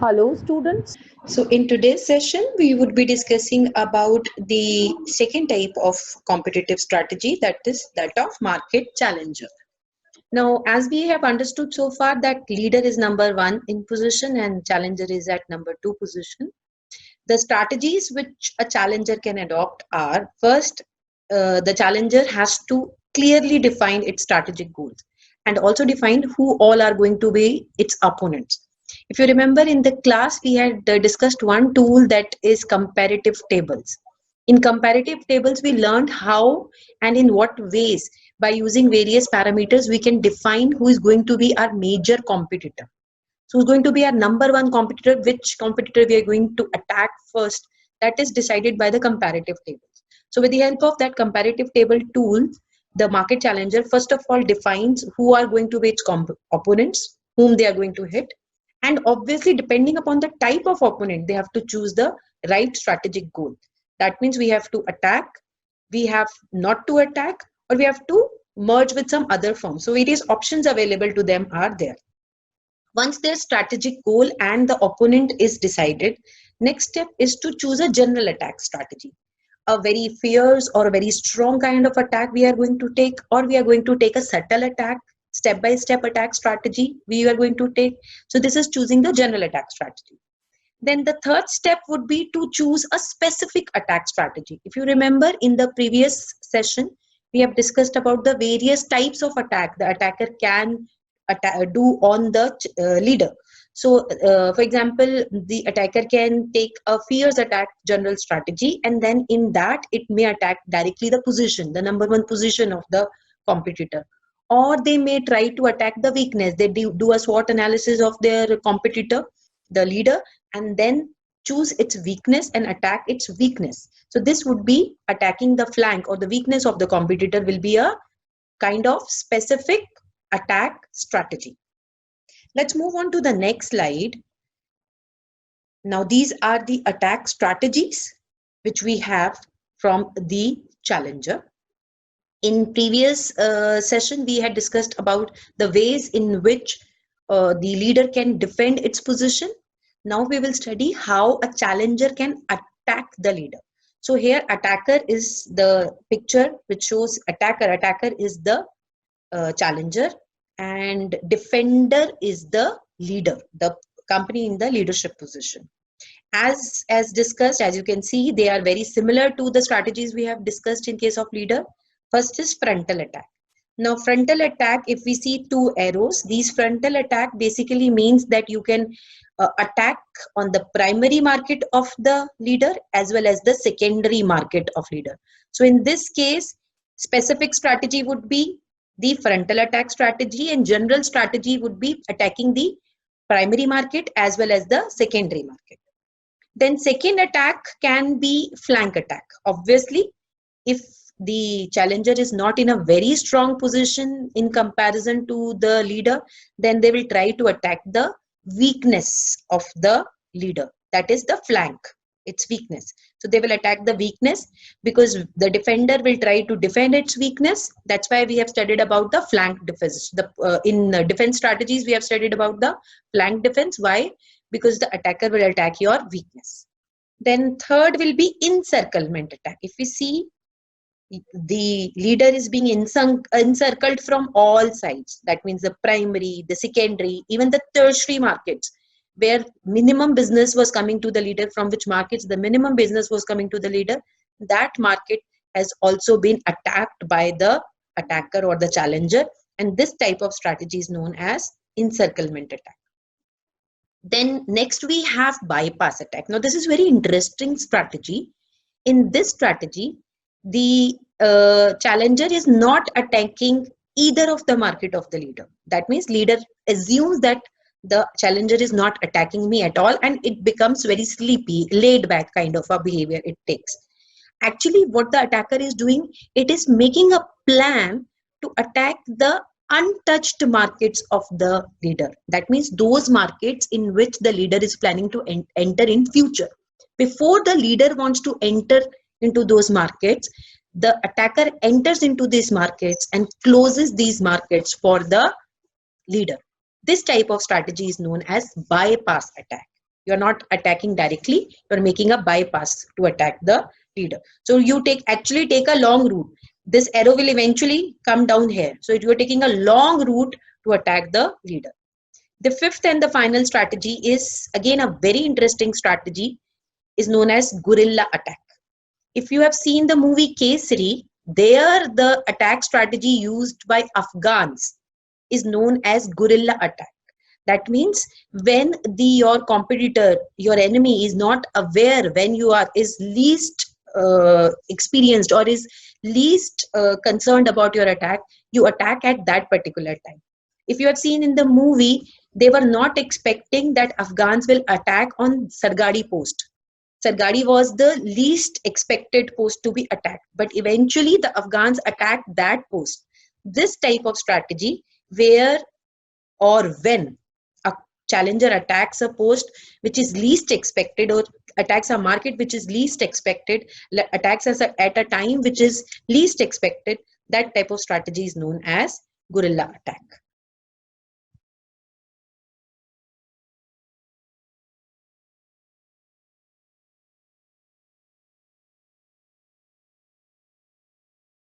Hello, students. So in today's session, we would be discussing about the second type of competitive strategy, that is that of market challenger. Now, as we have understood so far that leader is number one in position and challenger is at number two position. The strategies which a challenger can adopt are first, the challenger has to clearly define its strategic goals and also define who all are going to be its opponents. If you remember in the class, we had discussed one tool that is comparative tables. In comparative tables, we learned how and in what ways by using various parameters we can define who is going to be our major competitor. So who's going to be our number one competitor, which competitor we are going to attack first, that is decided by the comparative tables. So with the help of that comparative table tool, the market challenger first of all defines who are going to be its opponents, whom they are going to hit. And obviously, depending upon the type of opponent, they have to choose the right strategic goal. That means we have to attack, we have not to attack, or we have to merge with some other firm. So various options available to them are there. Once their strategic goal and the opponent is decided, next step is to choose a general attack strategy. A very fierce or a very strong kind of attack we are going to take, or we are going to take a subtle attack, step by step attack strategy we are going to take. So this is choosing the general attack strategy. Then the third step would be to choose a specific attack strategy. If you remember in the previous session, we have discussed about the various types of attack the attacker can do on the leader. So, for example, the attacker can take a fierce attack general strategy, and then in that it may attack directly the position, the number one position of the competitor. Or they may try to attack the weakness. They do a SWOT analysis of their competitor, the leader, and then choose its weakness and attack its weakness. So this would be attacking the flank or the weakness of the competitor will be a kind of specific attack strategy. Let's move on to the next slide. Now these are the attack strategies which we have from the challenger. In previous session, we had discussed about the ways in which the leader can defend its position. Now we will study how a challenger can attack the leader. So here attacker is the picture which shows attacker. Attacker is the challenger and defender is the leader, the company in the leadership position. As discussed, as you can see, they are very similar to the strategies we have discussed in case of leader. First is frontal attack. Now frontal attack, if we see two arrows, these frontal attack basically means that you can attack on the primary market of the leader as well as the secondary market of leader. So in this case, specific strategy would be the frontal attack strategy, and general strategy would be attacking the primary market as well as the secondary market. Then second attack can be flank attack. Obviously, if the challenger is not in a very strong position in comparison to the leader, then they will try to attack the weakness of the leader, that is the flank, its weakness. So they will attack the weakness because the defender will try to defend its weakness. That's why we have studied about the flank defense. In defense strategies, we have studied about the flank defense. Why? Because the attacker will attack your weakness. Then third will be encirclement attack. If we see, the leader is being encircled from all sides. That means the primary, the secondary, even the tertiary markets, where minimum business was coming to the leader, from which markets the minimum business was coming to the leader, that market has also been attacked by the attacker or the challenger, and this type of strategy is known as encirclement attack. Then next we have bypass attack. Now this is very interesting strategy. In this strategy, the challenger is not attacking either of the market of the leader. That means leader assumes that the challenger is not attacking me at all, and it becomes very sleepy, laid back kind of a behavior it takes. Actually, what the attacker is doing, it is making a plan to attack the untouched markets of the leader. That means those markets in which the leader is planning to enter in future. Before the leader wants to enter into those markets, the attacker enters into these markets and closes these markets for the leader. This type of strategy is known as bypass attack. You're not attacking directly, you're making a bypass to attack the leader. So you actually take a long route. This arrow will eventually come down here. So you're taking a long route to attack the leader. The fifth and the final strategy is again a very interesting strategy, is known as guerrilla attack. If you have seen the movie Kesari, there the attack strategy used by Afghans is known as guerrilla attack. That means when your competitor, your enemy is not aware, when you are is least experienced or is least concerned about your attack, you attack at that particular time. If you have seen in the movie, they were not expecting that Afghans will attack on Sargadi post. Sargadi was the least expected post to be attacked, but eventually the Afghans attacked that post. This type of strategy, where or when a challenger attacks a post which is least expected, or attacks a market which is least expected, attacks us at a time which is least expected, that type of strategy is known as guerrilla attack.